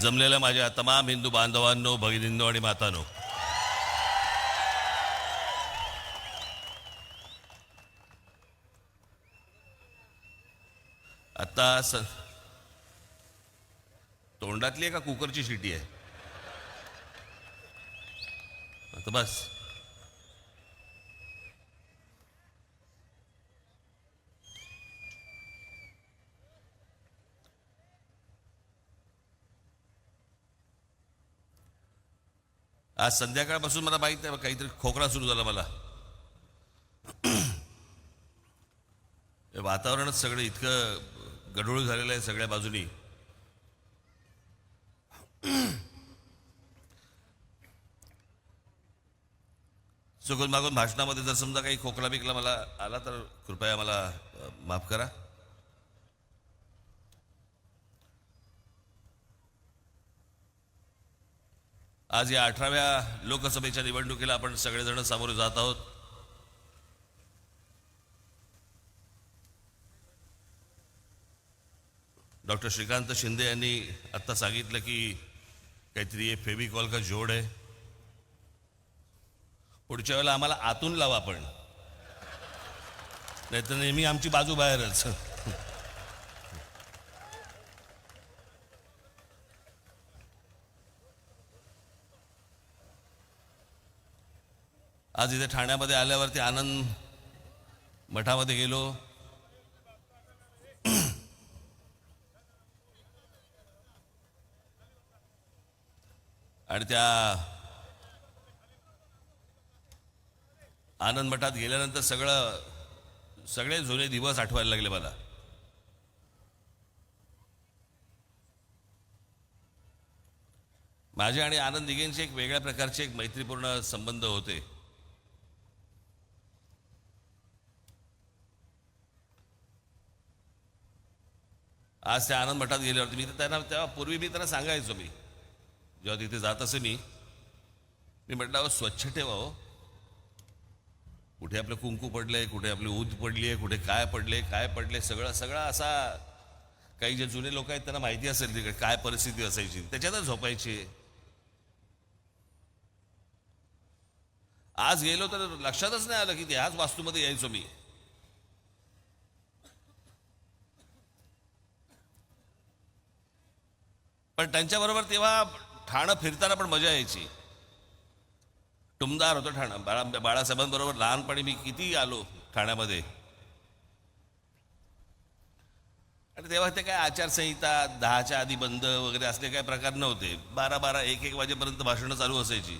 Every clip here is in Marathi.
जमलेल्या माझ्या तमाम हिंदू बांधवांनो, भगिनींनो आणि मातांनो, आता तोंडातली आहे का कुकरची शिटी आहे? आता बस. आज संध्याकाळपासून मला माहित आहे काहीतरी खोकला सुरू झाला मला. वातावरणच सगळं इतकं गढूळ झालेलं आहे सगळ्या बाजूनी. चुकून मागून भाषणामध्ये जर समजा काही खोकला बिकला मला आला तर कृपया मला माफ करा. आज या 18व्या लोकसभेच्या निवडणुकीला आपण सगळेजण सामोरे जात आहोत. डॉक्टर श्रीकांत शिंदे यांनी आत्ता सांगितलं की काहीतरी ये फेविकॉल का जोड आहे. पुढच्या वेळेला आम्हाला आतून लावा आपण, नाहीतर नेहमी आमची बाजू बाहेरच. आज इथे ठाण्यामध्ये आल्यावरती आनंद मठामध्ये गेलो. आणि त्या आनंद मठात गेल्यानंतर सगळे जुने दिवस आठवायला लागले मला. माझे आणि आनंद दिघेंचे एक वेगळ्या प्रकारचे एक मैत्रीपूर्ण संबंध होते. आज त्या आनंद मठात गेल्यावरती मी तर त्यांना तेव्हा पूर्वी मी त्यांना सांगायचो, मी जेव्हा तिथे जात असे मी म्हटलं स्वच्छ ठेवा हो. कुठे आपलं कुंकू पडलंय, कुठे आपली ऊद पडली आहे, कुठे काय पडले सगळं असा. काही जे जुने लोक आहेत त्यांना माहिती असेल तिकडे काय परिस्थिती असायची, त्याच्यातच झोपायची. आज गेलो तर लक्षातच नाही आलं की त्याच वास्तूमध्ये यायचो मी. पण त्यांच्याबरोबर तेव्हा ठाणं फिरताना पण मजा यायची. टुमदार होतं ठाणं. बाळासाहेबांबरोबर लहानपणी मी किती आलो ठाण्यामध्ये. आणि तेव्हा ते काय आचारसंहिता 10च्या आधी बंद वगैरे असले काही प्रकार नव्हते. 12 1 वाजेपर्यंत भाषणं चालू असायची.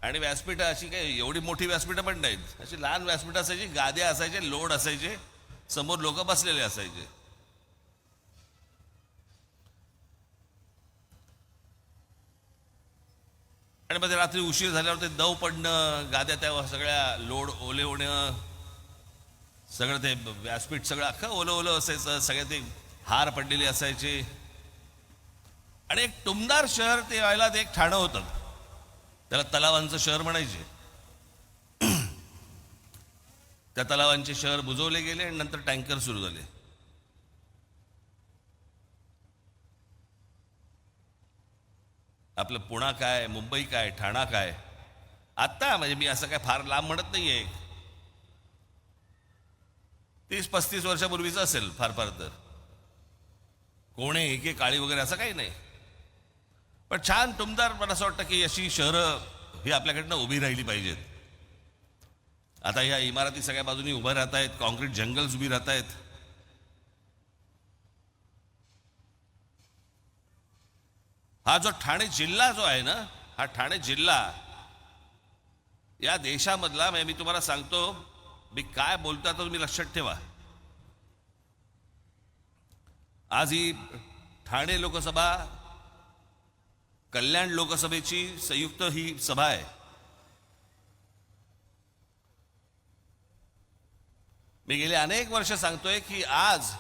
आणि व्यासपीठ अशी काही एवढी मोठी व्यासपीठं पण नाहीत, अशी लहान व्यासपीठ असायची, गाद्या असायचे, लोड असायचे, समोर लोक बसलेले असायचे. आणि मग रात्री उशीर झाल्यावर ते दव पडणं, गाद्या त्या सगळ्या लोड ओले होणं, सगळं ते व्यासपीठ सगळं अख्खं ओलं असायचं. सगळे ते हार पडलेले असायचे. आणि एक टुमदार शहर ते व्हायला ते एक ठाणं होतं. त्याला तलावांचं शहर म्हणायचे. त्या तलावांचे शहर बुजवले गेले आणि नंतर टँकर सुरू झाले. आपलं पुणा काय, मुंबई काय, ठाणा काय. आत्ता म्हणजे मी असं काय फार लांब म्हणत नाहीये, 30-35 वर्षापूर्वीच असेल फार तर. कोणे एके काळी वगैरे असं काही नाही. पण छान टुमदार. मला असं वाटतं की अशी शहरं ही आपल्याकडनं उभी राहिली पाहिजेत. आता ह्या इमारती सगळ्या बाजूनी उभ्या राहत आहेत, कॉन्क्रीट जंगल्स उभी राहत आहेत. हा जो ठाणे जिल्हा जो आहे ना, हा ठाणे जिल्हा या देशामधला, मी तुम्हाला सांगतो, मी काय बोलतो तर तुम्ही लक्षात ठेवा. आज ही ठाणे लोकसभा कल्याण लोकसभेची संयुक्त ही सभा आहे. मी गेले अनेक वर्ष सांगतोय की आज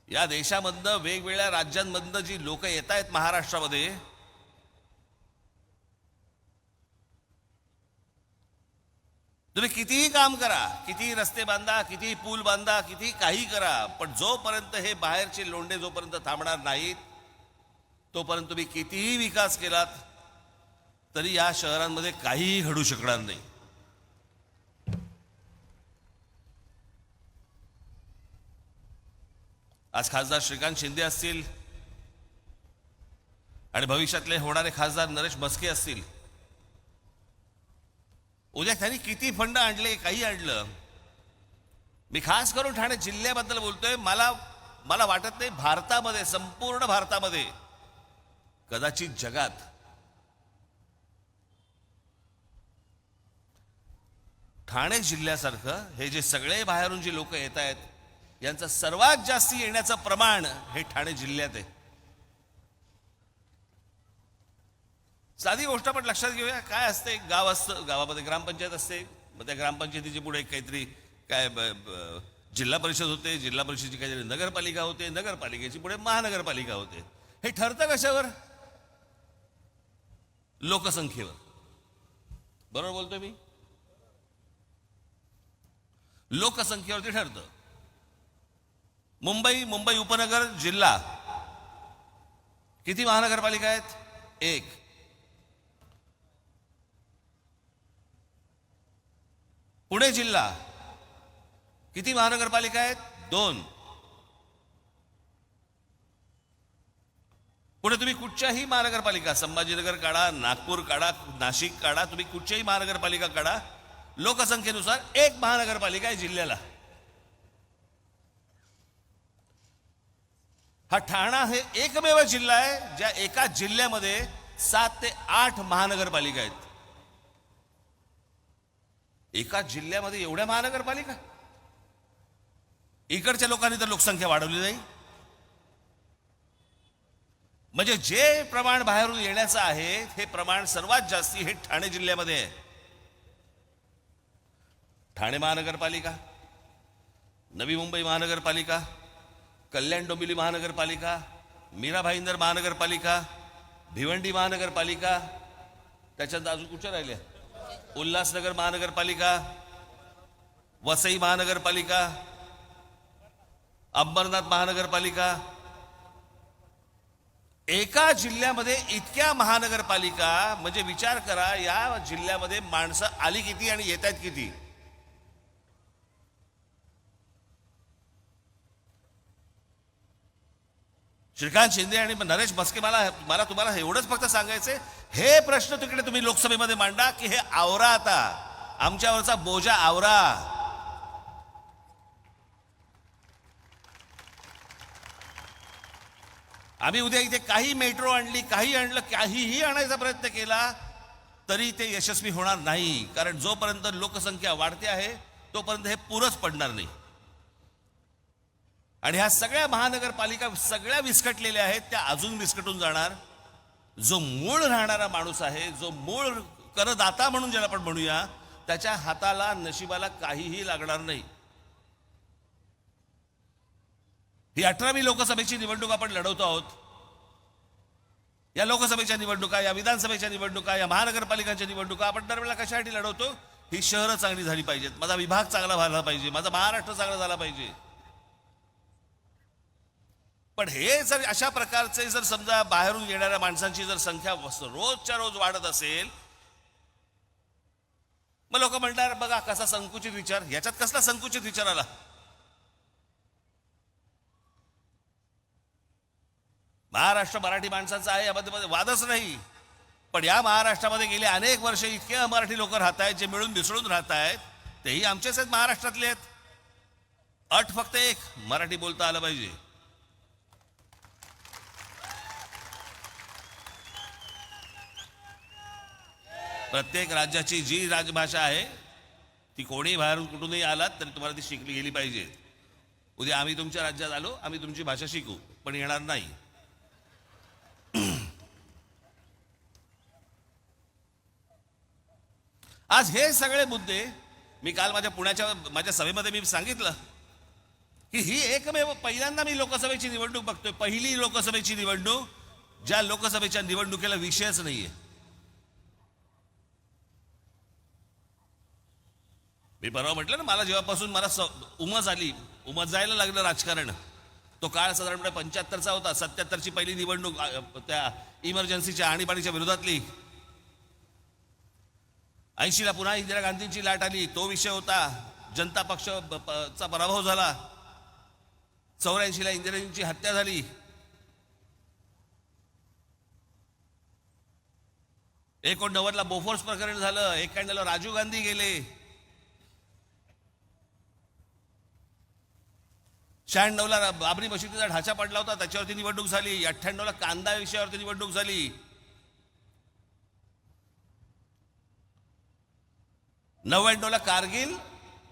या देशामधनं वेगवेगळ्या राज्यांमधनं जी लोक येत आहेत महाराष्ट्रामध्ये, तुम्ही कितीही काम करा, कितीही रस्ते बांधा, कितीही पूल बांधा, कितीही काही करा, पण जोपर्यंत हे बाहेरचे लोंढे जोपर्यंत थांबणार नाहीत, तोपर्यंत तुम्ही कितीही विकास केलात तरी या शहरांमध्ये काहीही घडू शकणार नाही. आज खासदार श्रीकांत शिंदे असतील आणि भविष्यातले होणारे खासदार नरेश म्हस्के असतील, उद्या त्यांनी किती फंड आणले, काही आणलं. मी खास करून ठाणे जिल्ह्याबद्दल बोलतोय. मला वाटत नाही भारतामध्ये, संपूर्ण भारतामध्ये, कदाचित जगात ठाणे जिल्ह्यासारखं हे जे सगळे बाहेरून जे लोक येत आहेत यांचं सर्वात जास्ती येण्याचं प्रमाण हे ठाणे जिल्ह्यात आहे. साधी गोष्ट आपण लक्षात घेऊया. काय असते, गाव असतं, गावामध्ये ग्रामपंचायत असते, मग त्या ग्रामपंचायतीची पुढे काहीतरी काय जिल्हा परिषद होते, जिल्हा परिषदेची काहीतरी नगरपालिका होते, नगरपालिकेची पुढे महानगरपालिका होते. हे ठरतं कशावर? लोकसंख्येवर. बरोबर बोलतोय मी? लोकसंख्येवरती ठरतं. मुंबई उपनगर जिल्हा किती महानगरपालिका आहेत? 1. पुणे जिल्हा किती महानगरपालिका आहेत? 2. पुढे तुम्ही कुठच्याही महानगरपालिका, संभाजीनगर काढा, नागपूर काढा, नाशिक काढा, तुम्ही कुठच्याही महानगरपालिका काढा, लोकसंख्येनुसार 1 महानगरपालिका आहे जिल्ह्याला. हा ठाणा हे एकमेव जिल्हा आहे ज्या एका जिल्ह्यामध्ये 7 ते 8 महानगरपालिका आहेत. एका जिल्ह्यामध्ये एवढ्या महानगरपालिका? इकडच्या लोकांनी तर लोकसंख्या वाढवली नाही. म्हणजे जे प्रमाण बाहेरून येण्याचं आहे हे प्रमाण सर्वात जास्ती हे ठाणे जिल्ह्यामध्ये आहे. ठाणे महानगरपालिका, नवी मुंबई महानगरपालिका, कल्याण डोंबिवली महानगरपालिका, मीरा भाईंदर महानगरपालिका, भिवंडी महानगरपालिका, त्याच्यात अजून कुठच्या राहिल्या? उल्हासनगर महानगरपालिका, वसई महानगरपालिका, अंबरनाथ महानगरपालिका. एका जिल्ह्यामध्ये इतक्या महानगरपालिका, म्हणजे विचार करा या जिल्ह्यामध्ये माणसं आली किती आणि येत आहेत किती. श्रीकांत शिंदे आणि नरेश म्हस्के, मला तुम्हाला एवढंच फक्त सांगायचंय, हे प्रश्न तिकडे तुम्ही लोकसभेमध्ये मांडा की हे आवरा, आता आमच्यावरचा बोजा आवरा. आम्ही उद्या इथे काही मेट्रो आणली, काही आणलं, काहीही आणायचा प्रयत्न केला तरी ते यशस्वी होणार नाही. कारण जोपर्यंत लोकसंख्या वाढते आहे तोपर्यंत हे पुरच पडणार नाही. आणि ह्या सगळ्या महानगरपालिका सगळ्या विस्कटलेल्या आहेत, त्या अजून विस्कटून जाणार. जो मूळ राहणारा माणूस आहे, जो मूळ करदाता म्हणून ज्याला आपण म्हणूया, त्याच्या हाताला, नशिबाला काहीही लागणार नाही. ही 18वी लोकसभेची निवडणूक आपण लढवतो आहोत. या लोकसभेच्या निवडणुका, या विधानसभेच्या निवडणुका, या महानगरपालिकांच्या निवडणुका आपण दरवेळेला कशासाठी लढवतो? ही शहरं चांगली झाली पाहिजेत, माझा विभाग चांगला झाला पाहिजे, माझा महाराष्ट्र चांगला झाला पाहिजे. पण हे जर अशा प्रकारचे जर समजा बाहेरून येणाऱ्या माणसांची जर संख्या रोजच्या रोज वाढत असेल, मग लोक म्हणणार बघा कसा संकुचित विचार. याच्यात कसला संकुचित विचार आला? महाराष्ट्र मराठी माणसांचा आहे, यामध्ये वादच नाही. पण या महाराष्ट्रामध्ये गेले अनेक वर्ष इतके अमराठी लोक राहत आहेत, जे मिळून मिसळून राहत आहेत, तेही आमचेच आहेत, महाराष्ट्रातले आहेत. अट फक्त एक, मराठी बोलता आलं पाहिजे. प्रत्येक राज्याची जी राजभाषा आहे ती कोणी बाहेरून कुठूनही आलात तरी तुम्हाला ती शिकली गेली पाहिजे. उद्या आम्ही तुमच्या राज्यात आलो, आम्ही तुमची भाषा शिकू, पण येणार नाही. आज हे सगळे मुद्दे मी काल माझ्या सभेमध्ये मी सांगितलं की ही एकमेव पहिल्यांदा मी लोकसभेची निवडणूक बघतोय, पहिली लोकसभेची निवडणूक ज्या लोकसभेच्या निवडणुकीला विषयच नाहीये. मी परवा म्हटलं ना, मला जेव्हापासून मला उमज जायला लागलं राजकारण, तो काळ साधारणपणे 75चा होता. 77ची पहिली निवडणूक त्या इमर्जन्सीच्या आणीबाणीच्या विरोधातली. 80ला पुन्हा इंदिरा गांधींची लाट आली, तो विषय होता. जनता पक्षाचा पराभव झाला. 84ला इंदिराजींची हत्या झाली. 89ला बोफोर्स प्रकरण झालं. 91ला राजीव गांधी गेले. 96ला बाबरी मशिदीचा ढाचा पडला होता, त्याच्यावरती निवडणूक झाली. 98ला कांदा विषयावरती निवडणूक झाली. 99ला कारगिल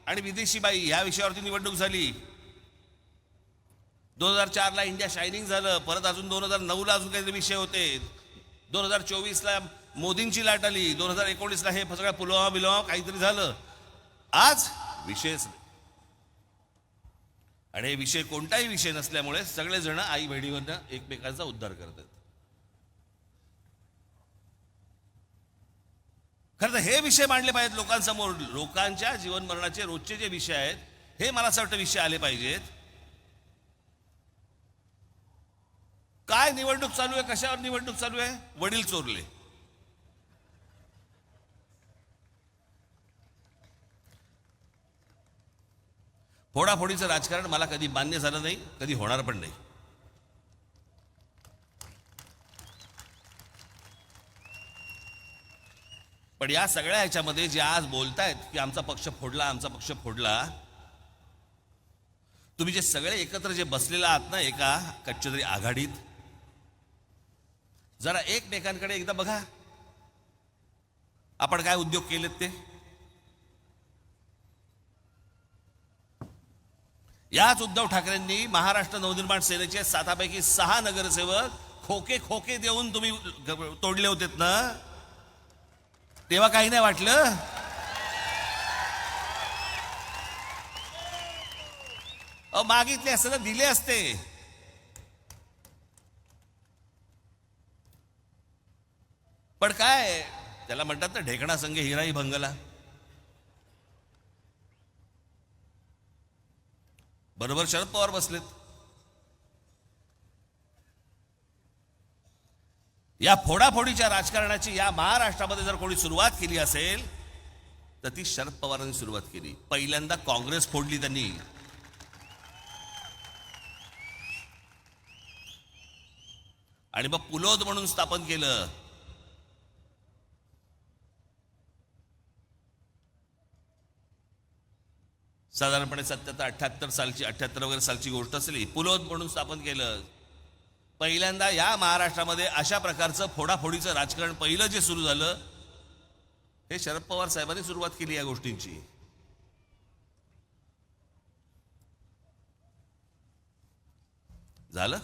आणि विदेशी बाई ह्या विषयावरती निवडणूक झाली. 2004ला इंडिया शायनिंग झालं. परत अजून 2009ला अजून काहीतरी विषय होते. 2024ला मोदींची लाट आली. 2019ला हे सगळं पुलवामा काहीतरी झालं. आज विषयच नाही. आणि हे विषय कोणताही विषय नसल्यामुळे सगळेजण आई बहिणीवरनं एकमेकांचा उद्धार करतात. खरं तर हे विषय मांडले पाहिजेत लोकांसमोर. लोकांच्या जीवन मरणाचे रोजचे जे विषय आहेत, हे मला असं वाटतं विषय आले पाहिजेत. काय निवडणूक चालू आहे, कशावर निवडणूक चालू आहे? वडील चोरले. फोडाफोडीचं राजकारण मला कधी मान्य झालं नाही, कधी होणार पण नाही. पण या सगळ्या ह्याच्यामध्ये जे आज बोलतायत की आमचा पक्ष फोडला, आमचा पक्ष फोडला, तुम्ही जे सगळे एकत्र जे बसलेला आहात ना एका कच्च्या तरी आघाडीत, जरा एकमेकांकडे एकदा बघा. आपण काय उद्योग केलेत ते. याच उद्धव ठाकरेंनी महाराष्ट्र नवनिर्माण सेनेचे 7पैकी 6 नगरसेवक खोके देऊन तुम्ही तोडले होतेत ना, तेव्हा काही नाही वाटलं. मागितले असते तर दिले असते. पण काय त्याला म्हणतात ना, ढेकणा संगे हिराही भंगला. बरोबर शरद पवार बसलेत. या फोडाफोडीच्या राजकारणाची या महाराष्ट्रामध्ये जर कोणी सुरुवात केली असेल तर ती शरद पवारांनी सुरुवात केली. पहिल्यांदा काँग्रेस फोडली त्यांनी. आणि मग पुलोद म्हणून स्थापन केलं. साधारणपणे 78 वगैरे सालची गोष्ट असली. पुलोद म्हणून स्थापन केलं. पहिल्यांदा या महाराष्ट्रामध्ये अशा प्रकारचं फोडाफोडीचं राजकारण पहिलं जे सुरू झालं, हे शरद पवार साहेबांनी सुरुवात केली या गोष्टींची. झालं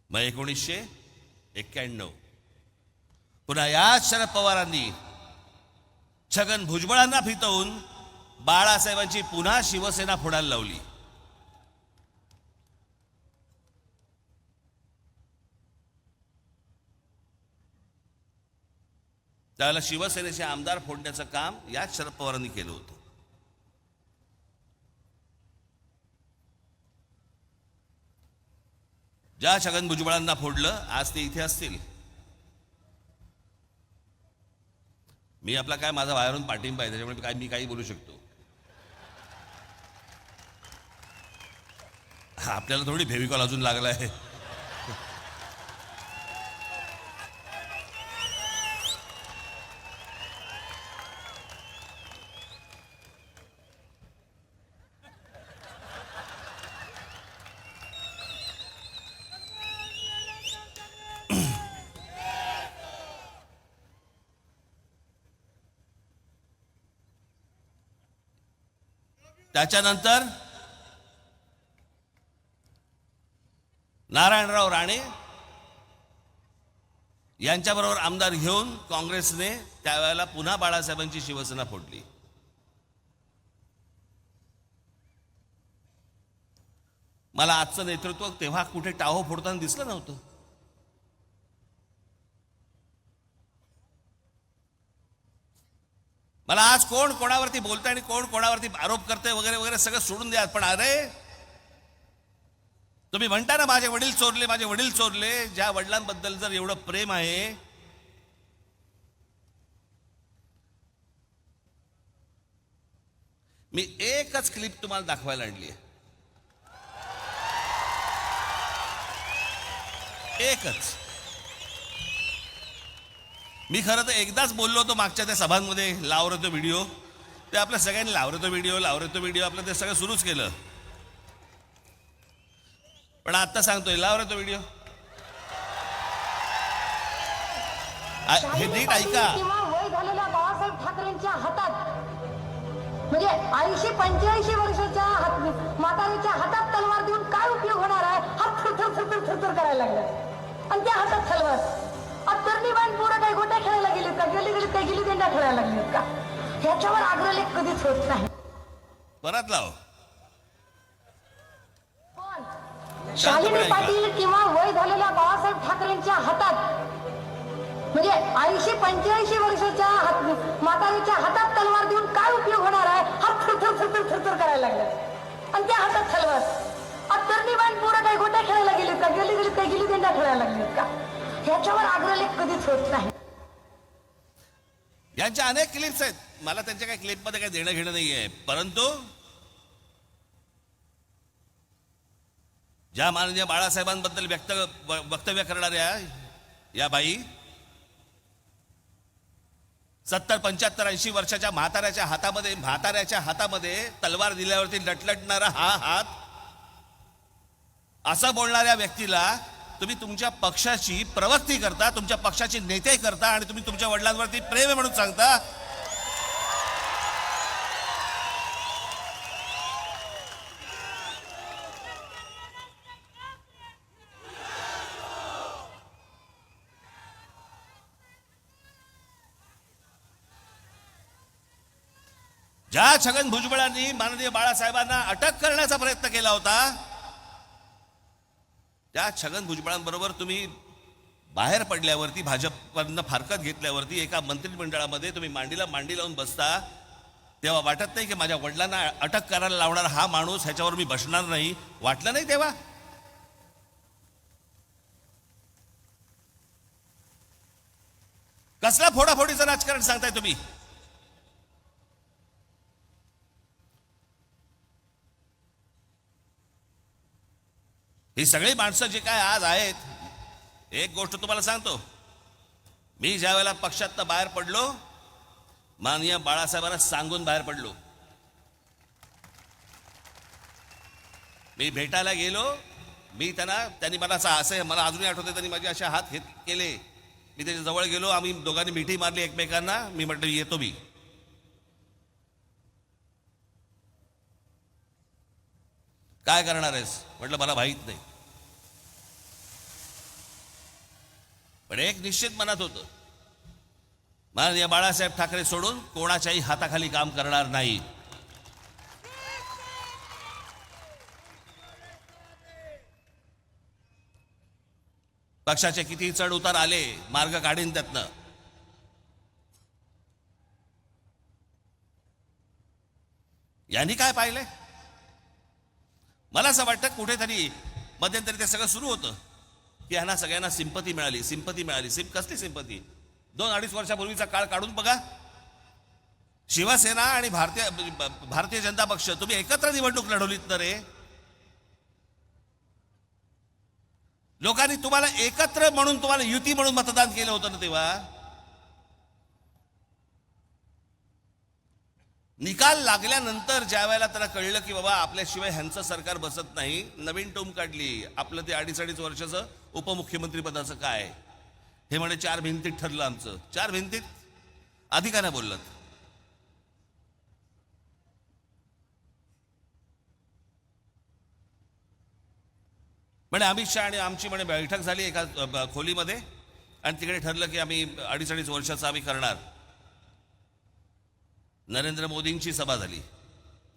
मग 1991 पुन्हा याच शरद पवारांनी छगन भुजबळांना फितवून बाळासाहेबांची पुन्हा शिवसेना फोडायला लावली. त्याला शिवसेनेचे आमदार फोडण्याचं काम याच शरद पवारांनी केलं होतं. ज्या छगन भुजबळांना फोडलं, आज ते इथे असतील. मी आपला काय, माझा बाहेरून पाठिंबा आहे, त्याच्यामुळे मी काही बोलू शकतो. आपल्याला थोडी फेविकॉल अजून लागला आहे. त्याच्यानंतर नारायणराव राणे यांच्याबरोबर आमदार घेऊन काँग्रेसने त्यावेळेला पुन्हा बाळासाहेबांची शिवसेना फोडली. मला आजचं नेतृत्व तेव्हा कुठे टाहो फोडताना दिसलं नव्हतं. मला आज कोण कोणावरती बोलतंय आणि कोण कोणावरती आरोप करतंय वगैरे वगैरे सगळं सोडून द्या. पण अरे तुम्ही म्हणता ना माझे वडील चोरले, माझे वडील चोरले. ज्या वडिलांबद्दल जर एवढं प्रेम आहे, मी एकच क्लिप तुम्हाला दाखवायला आणली आहे, एकच. मी खरं तर एकदाच बोललो होतो मागच्या त्या सभांमध्ये, लाव रे तो व्हिडिओ. ते आपल्या सगळ्यांनी लाव रे तो व्हिडिओ आपलं ते सगळं सुरूच केलं. पण आता सांगतोय लाव रे तो व्हिडिओ. हे नीट ऐका. वय झालेल्या बाळासाहेब ठाकरेंच्या हातात, म्हणजे 80-85 वर्षाच्या म्हातारीच्या हातात तलवार देऊन काय उपयोग होणार आहे? हात थरथर करायला लागला आणि त्या हातात तलवार. तरणी बाण पोरं काही गोट्या खेळायला गेलीत का? गेली देंडा खेळायला लागलीत का? ह्याच्यावर आग्रह कधीच होत नाही. परत लाव. शालिनी पाटील किंवा वय झालेल्या बाळासाहेब ठाकरेंच्या हातात, म्हणजे 80-85 वर्षाच्या म्हातारीच्या हातात तलवार देऊन काय उपयोग होणार आहे? हात थरथर करायला लागला आणि त्या हातात तलवार. तरणी बाण पोरं काही गोट्या खेळायला गेलीत का? गेली देंडा खेळायला लागलीत का? ह्याच्यावर आग्रह कधीच होत नाही. यांच्या अनेक क्लिप्स आहेत, मला त्यांच्या काही क्लिपमध्ये काही देणं घेणं नाही आहे. परंतु ज्या माननीय बाळासाहेबांबद्दल वक्तव्य करणाऱ्या या बाई 70-75-80 वर्षाच्या म्हाताऱ्याच्या हातामध्ये तलवार दिल्यावरती लटलटणारा हा हात, असं बोलणाऱ्या व्यक्तीला तुम्ही तुमच्या पक्षाची प्रवक्ती करता, तुमच्या पक्षाचे नेते करता आणि तुम्ही तुमच्या वडिलांवरती प्रेम आहे म्हणून सांगता. ज्या छगन भुजबळांनी माननीय बाळासाहेबांना अटक करण्याचा प्रयत्न केला होता, त्या छगन भुजबळांबरोबर तुम्ही बाहेर पडल्यावरती, भाजपवरनं फारकत घेतल्यावरती एका मंत्रिमंडळामध्ये तुम्ही मांडीला मांडी लावून बसता, तेव्हा वाटत नाही की माझ्या वडिलांना अटक करायला लावणार हा माणूस, ह्याच्यावर मी बसणार नाही? वाटलं नाही तेव्हा? कसला फोडाफोडीचं राजकारण सांगताय तुम्ही? ही सगळी माणसं जे काय आज आहेत, एक गोष्ट तुम्हाला सांगतो, मी ज्या वेळेला पक्षातनं बाहेर पडलो, माननीय बाळासाहेबांना सांगून बाहेर पडलो. मी भेटायला गेलो, त्यांनी मला असं मला अजूनही आठवते, त्यांनी माझे असे हात केले. मी त्याच्या जवळ गेलो, आम्ही दोघांनी मिठी मारली एकमेकांना. मी म्हटलं येतो मी. काय करणार आहेस म्हटलं, मला माहीत नाही. पण एक निश्चित मनात होतं, माननीय बाळासाहेब ठाकरे सोडून कोणाच्याही हाताखाली काम करणार नाही. पक्षाचे किती चढ उतार आले, मार्ग काढीन त्यातनं. यांनी काय पाहिलंय? मला असं वाटतं कुठेतरी मध्यंतरी ते सगळं सुरू होतं की ह्यांना सगळ्यांना सिंपती मिळाली. कसली सिंपती? 2-2.5 वर्षापूर्वीचा काळ काढून बघा. शिवसेना आणि भारतीय जनता पक्ष तुम्ही एकत्र निवडणूक लढवलीत ना रे. लोकांनी तुम्हाला एकत्र म्हणून, तुम्हाला युती म्हणून मतदान केलं होतं ना. तेव्हा निकाल लागल्यानंतर ज्या वेळेला त्याला कळलं की बाबा आपल्याशिवाय ह्यांचं सरकार बसत नाही, नवीन टोम काढली. आपलं ते 2.5 वर्षाचं उपमुख्यमंत्री पदाचं काय, हे म्हणे 4 भिंतीत ठरलं आमचं. 4 भिंतीत अधिकाऱ्या बोललं. म्हणे अमित शहा आणि आमची म्हणे बैठक झाली एका खोलीमध्ये आणि तिकडे ठरलं की आम्ही 2.5 वर्षाचं आम्ही करणार. नरेंद्र मोदींची सभा झाली,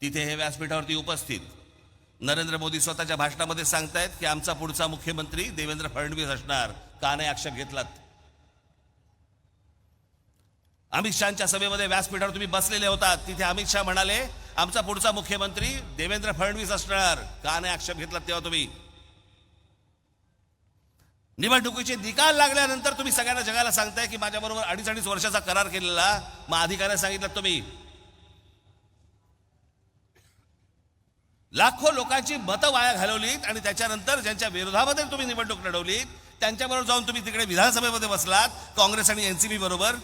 तिथे हे व्यासपीठावरती उपस्थित. नरेंद्र मोदी स्वतःच्या भाषणामध्ये सांगतायत की आमचा पुढचा मुख्यमंत्री देवेंद्र फडणवीस असणार. का नाही आक्षेप घेतलात? अमित शहाच्या सभेमध्ये व्यासपीठावर तुम्ही बसलेले होतात. तिथे अमित शहा म्हणाले आमचा पुढचा मुख्यमंत्री देवेंद्र फडणवीस असणार. का नाही आक्षेप घेतला तेव्हा तुम्ही? निवडणुकीचे निकाल लागल्यानंतर तुम्ही सगळ्यांना जगाला सांगताय की माझ्याबरोबर 2.5 वर्षाचा करार केलेला. मग अधिकाऱ्यांना सांगितलं तुम्ही. लाखो लोकांची मतं वाया घालवलीत आणि त्याच्यानंतर ज्यांच्या विरोधामध्ये तुम्ही निवडणूक लढवलीत त्यांच्याबरोबर जाऊन तुम्ही तिकडे विधानसभेमध्ये बसलात काँग्रेस आणि एनसीपी बरोबर.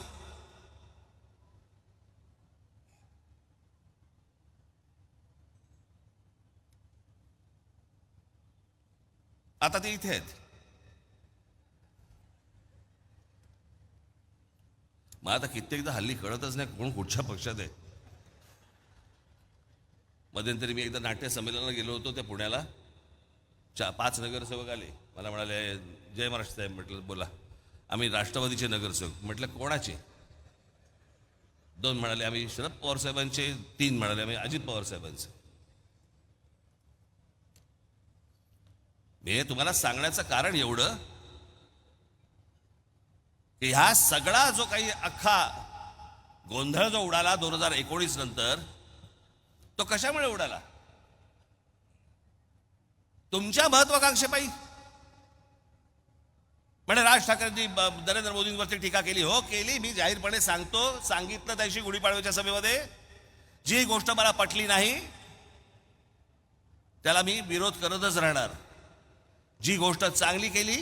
आता ते इथे आहेत. मग आता कित्येकदा हल्ली कळतच नाही कोण कुठच्या पक्षात आहे. मध्यंतरी मी एकदा नाट्य संमेलनाला गेलो होतो त्या पुण्याला. 5 नगरसेवक आले. मला म्हणाले जय महाराष्ट्र साहेब. म्हटलं बोला. आम्ही राष्ट्रवादीचे नगरसेवक. म्हटलं कोणाचे? 2 म्हणाले आम्ही शरद पवार साहेबांचे. 3 म्हणाले आम्ही अजित पवार साहेबांचे. मी तुम्हाला सांगण्याचं कारण एवढं की ह्या सगळा जो काही अख्खा गोंधळ जो उडाला 2019 नंतर तो कशामुळे उडाला? तुमच्या महत्वाकांक्षेपायी. म्हणजे राज ठाकरेंनी नरेंद्र मोदींवरती टीका केली. हो केली. मी जाहीरपणे सांगितलं त्याशी गुढीपाडव्याच्या सभेमध्ये जी गोष्ट मला पटली नाही त्याला मी विरोध करतच राहणार. जी गोष्ट चांगली केली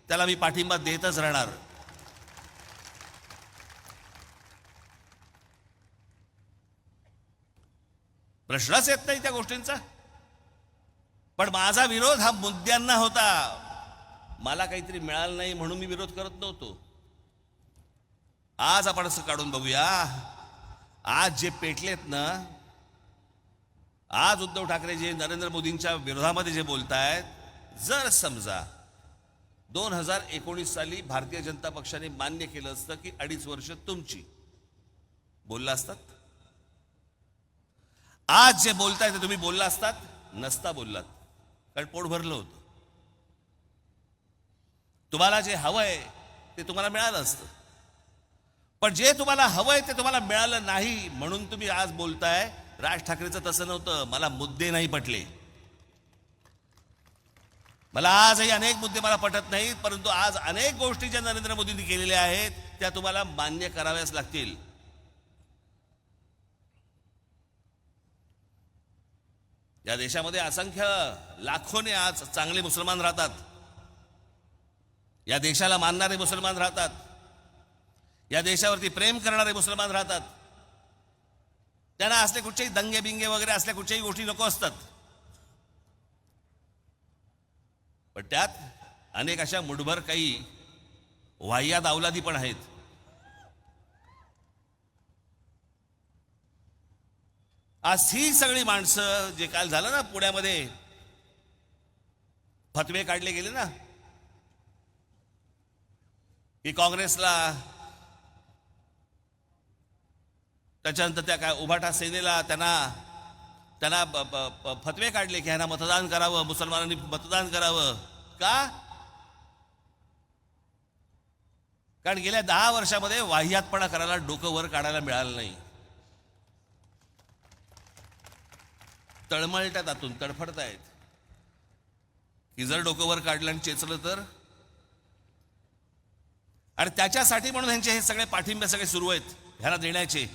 त्याला मी पाठिंबा देतच राहणार. प्रश्नच येत नाही त्या गोष्टींचा. पण माझा विरोध हा मुद्द्यांना होता. मला काहीतरी मिळालं नाही म्हणून मी विरोध करत नव्हतो. आज आपण असं काढून बघूया. आज जे पेटलेत ना, आज उद्धव ठाकरे जे नरेंद्र मोदींच्या विरोधामध्ये जे बोलतायत, जर समजा 2019 साली भारतीय जनता पक्षाने मान्य केलं असतं की 2.5 वर्ष तुमची, बोलला असतात? आज जे बोलताय ते तुम्ही बोलला असतात? नसता बोललात. कारण पोट भरलं होतं. तुम्हाला जे हवंय ते तुम्हाला मिळालं असतं. पण जे तुम्हाला हवंय ते तुम्हाला मिळालं नाही म्हणून तुम्ही आज बोलताय. राज ठाकरेचं तसं नव्हतं. मला मुद्दे नाही पटले. मला आजही अनेक मुद्दे मला पटत नाहीत. परंतु आज अनेक गोष्टी ज्या नरेंद्र मोदींनी केलेल्या आहेत त्या तुम्हाला मान्य कराव्याच लागतील. या देशामध्ये असंख्य लाखोने आज चांगले मुसलमान राहतात. या देशाला मानणारे मुसलमान राहतात. या देशावरती प्रेम करणारे मुसलमान राहतात. त्यांना असले कुठचेही दंगे बिंगे वगैरे असल्या कुठच्याही गोष्टी नको असतात. पण त्यात अनेक अशा मुठभर काही वाह्यात अवलादी पण आहेत. आज ही सगळी माणसं, जे काल झालं ना पुण्यामध्ये, फतवे काढले गेले ना की काँग्रेसला, त्याच्यानंतर त्या काय उभाटा सेनेला त्यांना फतवे काढले की ह्यांना मतदान करावं, मुसलमानांनी मतदान करावं. का? कारण गेल्या 10 वर्षामध्ये वाह्यातपणा करायला, डोकं वर काढायला मिळालं नाही. तळमळत्यात, आतून तडफडतायत की जर डोकं वर काढलं आणि चेचलं तर. आणि त्याच्यासाठी म्हणून ह्यांचे हे सगळे पाठिंबे सगळे सुरू आहेत ह्यांना देण्याचे.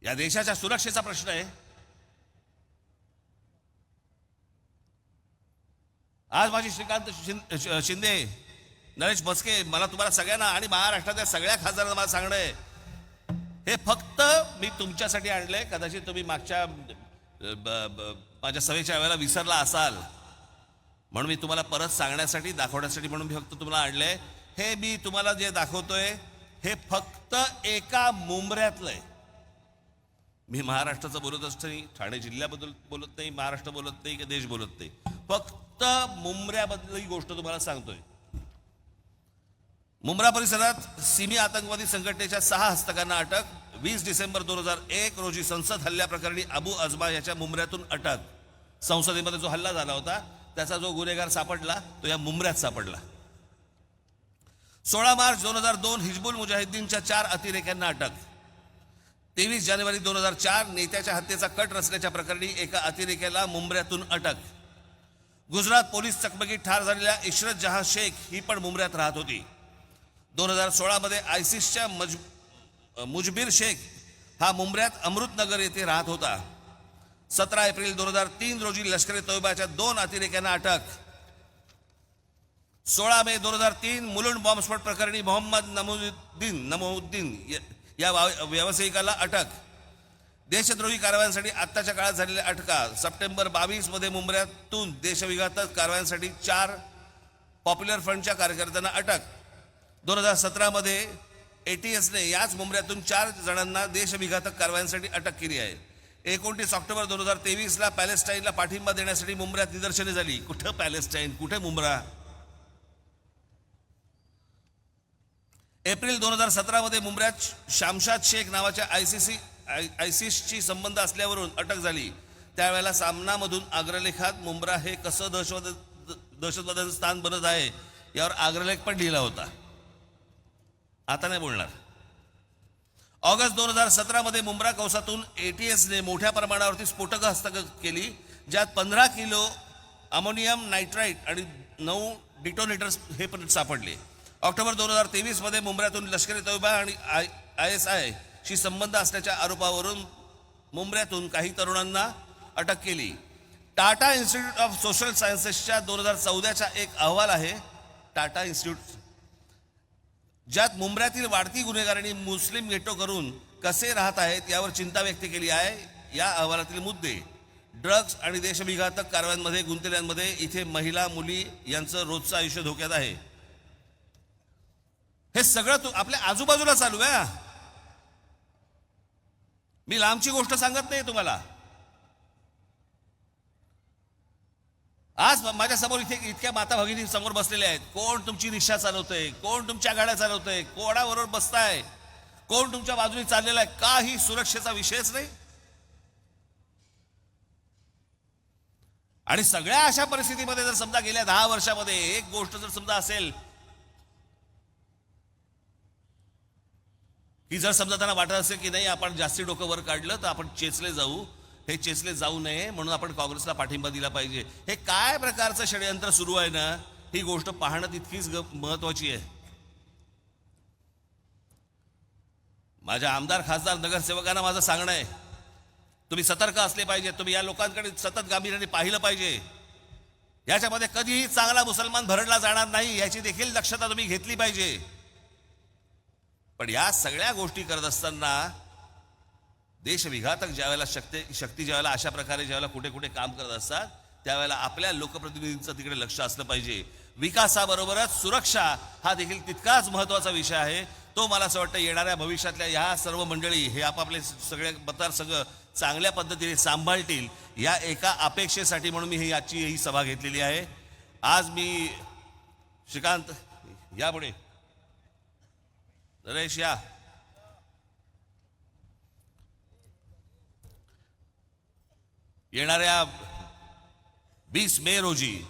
या देशाच्या सुरक्षेचा प्रश्न आहे. आज माझी श्रीकांत शिंदे, नरेश भस्के, मला तुम्हाला सगळ्यांना आणि महाराष्ट्रातल्या सगळ्या खासदारांना मला सांगणं आहे, हे फक्त मी तुमच्यासाठी आणलंय. कदाचित तुम्ही मागच्या माझ्या सभेच्या वेळेला विसरला असाल म्हणून मी तुम्हाला परत सांगण्यासाठी, दाखवण्यासाठी म्हणून मी फक्त तुम्हाला आणलंय. हे मी तुम्हाला जे दाखवतोय हे फक्त एका मुंबऱ्यातलं आहे. मी महाराष्ट्राचं बोलतच नाही, ठाणे जिल्ह्याबद्दल बोलत नाही, महाराष्ट्र बोलत नाही की देश बोलत नाही. फक्त मुंबऱ्याबद्दल ही गोष्ट तुम्हाला सांगतोय. मुंब्रा परिसरात सिमी आतंकवादी संघटनेच्या 6 हस्तकांना अटक. 20 डिसेंबर 2001 रोजी संसद हल्ल्याप्रकरणी अबू अजमा याच्या मुंबऱ्यातून अटक. संसदेमध्ये जो हल्ला झाला होता त्याचा जो गुन्हेगार सापडला तो या मुंबऱ्यात सापडला. 16 मार्च 2002 हिजबुल मुजाहिद्दीनच्या 4 अतिरेक्यांना अटक. 23 जानेवारी 2004 नेत्याच्या हत्येचा कट रचल्याच्या प्रकरणी एका अतिरेक्याला मुंबऱ्यातून अटक. गुजरात पोलीस चकमकीत ठार झालेल्या इशरत जहां शेख ही पण मुंबऱ्यात राहत होती. 2016 मध्ये आयसिसच्या मुजबिर शेख हा मुंबऱ्यात अमृतनगर येथे राहत होता. 17 एप्रिल 2003 रोजी लष्कर ए तोयबाच्या 2 अतिरेक्यांना अटक. 16 मे 2003 मुलुंड बॉम्बस्फोट प्रकरणी मोहम्मद नमुद्दीन या व्यावसायिकाला अटक. देशद्रोही कारवायांसाठी आत्ताच्या काळात झालेल्या अटका. सप्टेंबर 22 मध्ये मुंबऱ्यातून देशविघातक कारवायांसाठी 4 पॉप्युलर फ्रंटच्या कार्यकर्त्यांना अटक. 2017 मध्ये ATSने याच मुंबऱ्यातून 4 जणांना देशविघातक कारवायांसाठी अटक केली आहे. 29 ऑक्टोबर 2023 पॅलेस्टाईनला पाठिंबा देण्यासाठी मुंबऱ्यात निदर्शने झाली. कुठं पॅलेस्टाईन, कुठे मुंबरा. एप्रिल 2017 मध्ये मुंबऱ्यात शामशाद शेख नावाच्या आयसिसशी संबंध असल्यावरून अटक झाली. त्यावेळेला सामनामधून अग्रलेखात मुंब्रा हे कसं दहशतवादाचं स्थान बनत आहे यावर अग्रलेख पण लिहिला होता. आता नाही बोलणार. ऑगस्ट 2017 मध्ये मुंब्रा कौसातून ATSने मोठ्या प्रमाणावरती स्फोटकं हस्तगत केली, ज्यात 15 किलो अमोनियम नायट्राईट आणि 9 डिटोनेटर्स हे पण सापडले. ऑक्टोबर 2023 मध्ये मुंबऱ्यातून लष्कर ए तोयबा आणि ISI शी संबंध असल्याच्या आरोपावरून मुंबऱ्यातून काही तरुणांना अटक केली. टाटा इन्स्टिट्यूट ऑफ सोशल सायन्सेसच्या 2014चा एक अहवाल आहे टाटा इन्स्टिट्यूट, ज्यात मुंबऱ्यातील वाढती गुन्हेगारी मुस्लिम गेटो करून कसे राहत आहेत यावर चिंता व्यक्त केली आहे. या अहवालातील मुद्दे ड्रग्ज आणि देशविघातक कारवायांमध्ये गुंतलेल्यांमध्ये इथे महिला मुली यांचं रोजचं आयुष्य धोक्यात आहे. हे सगळं आपल्या आजूबाजूला चालू आहे. मी लांबची गोष्ट सांगत नाही तुम्हाला. आज माझ्या समोर इतक्या माता भगिनी समोर बसलेल्या आहेत. कोण तुमची रिक्षा चालवतंय, कोण तुमच्या गाड्या चालवतंय, कोणाबरोबर बसताय, कोण तुमच्या बाजूने चाललेला आहे, काही सुरक्षेचा विषयच नाही. आणि सगळ्या अशा परिस्थितीमध्ये जर समजा गेल्या 10 वर्षामध्ये एक गोष्ट जर समजा असेल की जर समजा त्यांना वाटत असेल की नाही आपण जास्ती डोकं वर काढलं तर आपण चेचले जाऊ, हे चेचले जाऊ नये म्हणून आपण काँग्रेसला पाठिंबा दिला पाहिजे. हे काय प्रकारचं षडयंत्र सुरू आहे ना, ही गोष्ट पाहणं तितकीच महत्वाची आहे. माझ्या आमदार खासदार नगरसेवकांना माझं सांगणं आहे, तुम्ही सतर्क असले पाहिजे. तुम्ही या लोकांकडे सतत गांभीर्याने पाहिलं पाहिजे. याच्यामध्ये कधीही चांगला मुसलमान भरडला जाणार नाही याची देखील दक्षता तुम्ही घेतली पाहिजे. पण या सगळ्या गोष्टी करत असताना देशविघातक ज्यावेळेला शक्ती ज्यावेळेला अशा प्रकारे ज्यावेळेला कुठे कुठे काम करत असतात त्यावेळेला आपल्या लोकप्रतिनिधींचं तिकडे लक्ष असलं पाहिजे. विकासाबरोबरच सुरक्षा हा देखील तितकाच महत्वाचा विषय आहे. तो मला असं वाटतं येणाऱ्या भविष्यातल्या ह्या सर्व मंडळी हे आपापले सगळे मतदारसंघ चांगल्या पद्धतीने सांभाळतील या एका अपेक्षेसाठी म्हणून मी आजची ही सभा घेतलेली आहे. आज मी श्रीकांत यापुढे नरेश या. येणाऱ्या 20 मे रोजी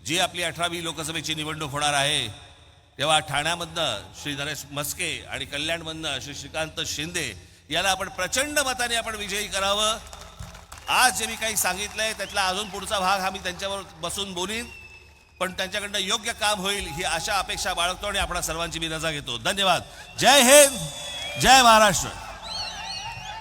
जी आपली 18वी लोकसभेची निवडणूक होणार आहे तेव्हा ठाण्यामधनं श्री नरेश म्हस्के आणि कल्याणमधनं श्री श्रीकांत शिंदे याला आपण प्रचंड मताने आपण विजयी करावं. आज जे मी काही सांगितलंय त्यातला अजून पुढचा भाग हा मी त्यांच्यावर बसून बोलीन, पण त्यांच्याकडनं योग्य काम होईल ही आशा अपेक्षा बाळगतो आणि आपणा सर्वांची मी रजा घेतो. धन्यवाद. जय हिंद, जय महाराष्ट्र.